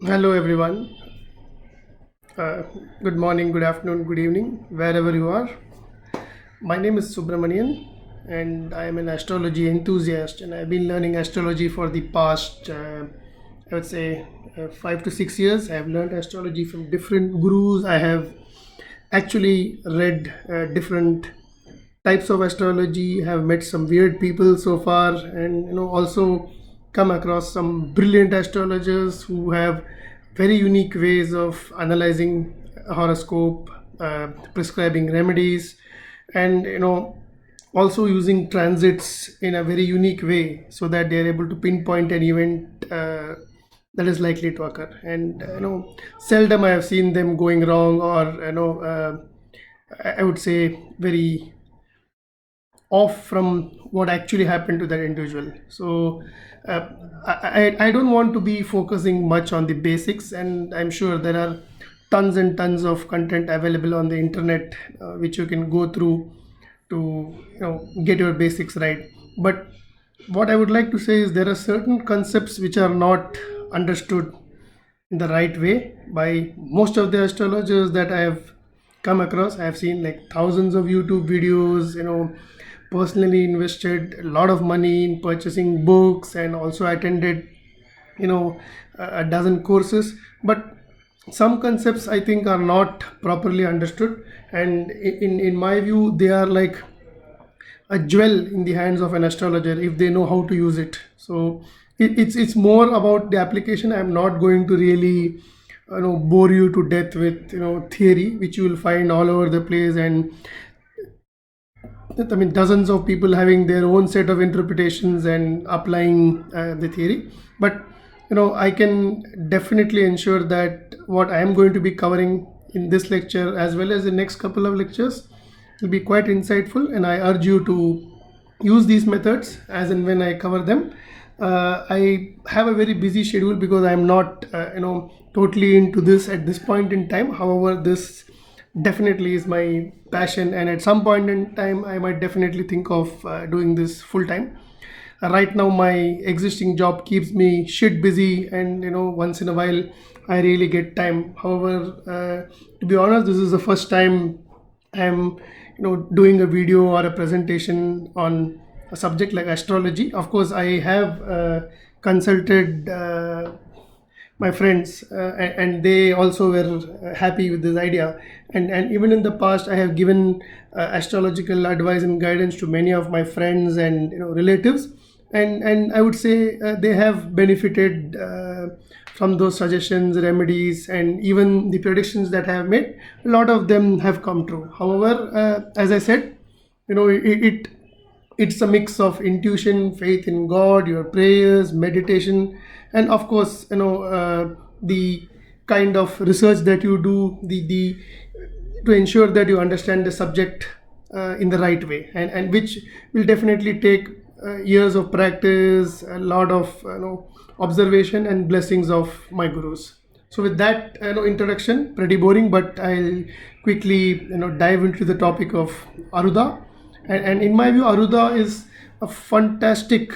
Hello, everyone. Uh, Good morning, good afternoon, good evening, wherever you are. My name is Subramanian, and I am an astrology enthusiast. And I've been learning astrology for the past, I would say, 5 to 6 years. I have learned astrology from different gurus. I have actually read different types of astrology, have met some weird people so far, and also come across some brilliant astrologers who have very unique ways of analyzing a horoscope, prescribing remedies, and also using transits in a very unique way so that they are able to pinpoint an event that is likely to occur. And seldom I have seen them going wrong, or I would say very off from what actually happened to that individual. So I don't want to be focusing much on the basics, and I'm sure there are tons and tons of content available on the internet which you can go through to get your basics right. But what I would like to say is there are certain concepts which are not understood in the right way by most of the astrologers that I have come across. I have seen like thousands of YouTube videos, personally invested a lot of money in purchasing books, and also attended, a dozen courses. But some concepts I think are not properly understood, and in my view, they are like a jewel in the hands of an astrologer if they know how to use it. So it's more about the application. I'm not going to really bore you to death with theory which you will find all over the place, and I mean dozens of people having their own set of interpretations and applying the theory. But I can definitely ensure that what I am going to be covering in this lecture as well as the next couple of lectures will be quite insightful, and I urge you to use these methods as and when I cover them. I have a very busy schedule because I am not totally into this at this point in time. However, this definitely is my passion, and at some point in time I might definitely think of doing this full time. Right now my existing job keeps me shit busy, and once in a while I really get time. However, to be honest, this is the first time I'm doing a video or a presentation on a subject like astrology. Of course, I have consulted my friends, and they also were happy with this idea. And even in the past, I have given astrological advice and guidance to many of my friends and relatives, and I would say they have benefited from those suggestions, remedies, and even the predictions that I have made. A lot of them have come true. However, as I said, it's a mix of intuition, faith in God, your prayers, meditation, and of course the kind of research that you do, the to ensure that you understand the subject in the right way, and which will definitely take years of practice, a lot of observation, and blessings of my gurus. So with that introduction, pretty boring, but I'll quickly dive into the topic of Arudha. And in my view, Arudha is a fantastic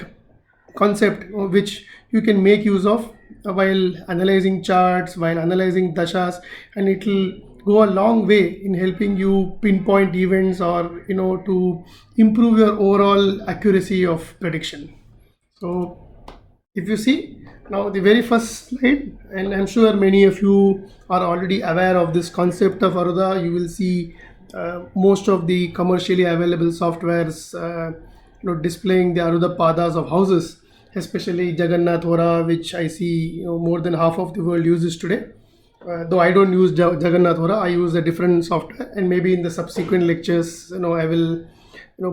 concept which you can make use of while analyzing charts, while analyzing dashas, and it will go a long way in helping you pinpoint events, or to improve your overall accuracy of prediction. So if you see now the very first slide, and I'm sure many of you are already aware of this concept of Arudha, you will see most of the commercially available softwares displaying the Arudha Padas of houses, especially Jagannath Hora, which I see more than half of the world uses today. Though I don't use Jagannath Hora, I use a different software, and maybe in the subsequent lectures, I will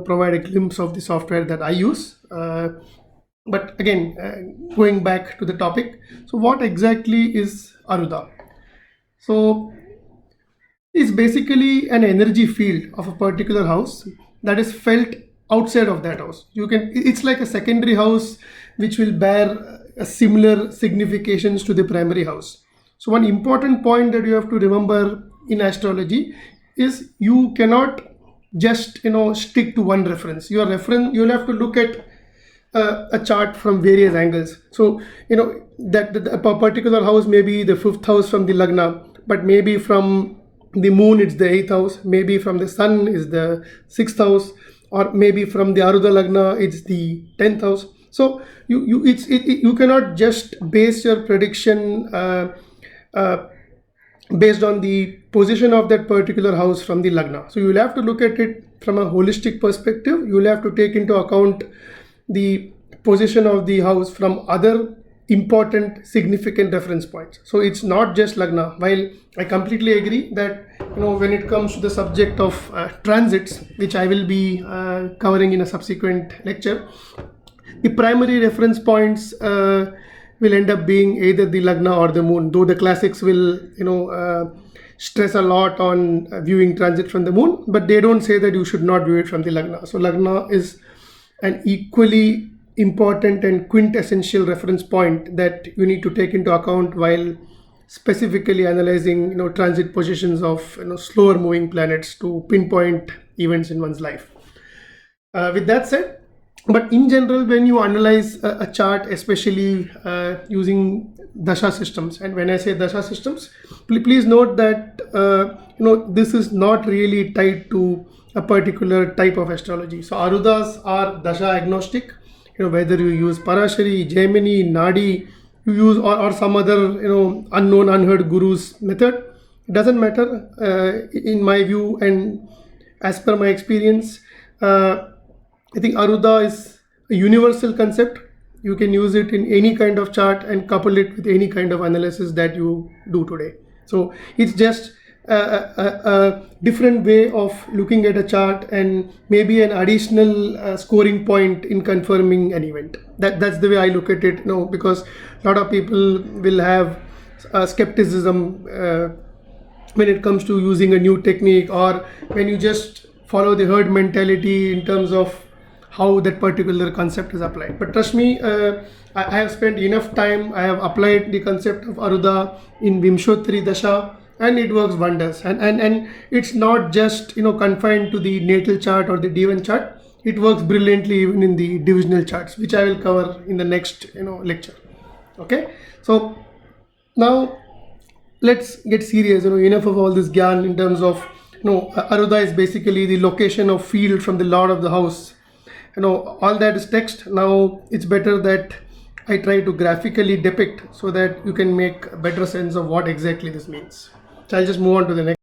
provide a glimpse of the software that I use. But again, going back to the topic, so what exactly is Arudha? So it's basically an energy field of a particular house that is felt outside of that house. It's like a secondary house which will bear a similar significations to the primary house. So one important point that you have to remember in astrology is you cannot just stick to one reference. You'll have to look at a chart from various angles. So that a particular house may be the 5th house from the lagna, but maybe from the moon it's the 8th house, maybe from the sun is the 6th house, or maybe from the Arudha lagna it's the 10th house. So you cannot just base your prediction based on the position of that particular house from the lagna. So you will have to look at it from a holistic perspective. You will have to take into account the position of the house from other important significant reference points. So it's not just lagna. While I completely agree that when it comes to the subject of transits, which I will be covering in a subsequent lecture, the primary reference points will end up being either the lagna or the moon, though the classics will stress a lot on viewing transit from the moon, but they don't say that you should not view it from the lagna. So lagna is an equally important and quintessential reference point that you need to take into account while specifically analyzing transit positions of slower moving planets to pinpoint events in one's life. With that said, but in general, when you analyze a chart, especially using dasha systems, and when I say dasha systems, please note that this is not really tied to a particular type of astrology. So Arudas are dasha agnostic. Whether you use Parashari, Gemini, Nadi, you use or some other unknown, unheard guru's method, it doesn't matter. In my view and as per my experience, I think Arudha is a universal concept. You can use it in any kind of chart and couple it with any kind of analysis that you do today. So it's just a different way of looking at a chart and maybe an additional scoring point in confirming an event. That's the way I look at it, because a lot of people will have skepticism when it comes to using a new technique, or when you just follow the herd mentality in terms of how that particular concept is applied. But trust me, I have spent enough time. I have applied the concept of Arudha in Vimshottari Dasha, and it works wonders. And it's not just confined to the natal chart or the Divan chart. It works brilliantly even in the divisional charts, which I will cover in the next lecture. Okay, so now let's get serious. Enough of all this gyan in terms of Arudha is basically the location of field from the lord of the house. All that is text. Now it's better that I try to graphically depict so that you can make a better sense of what exactly this means. So I'll just move on to the next.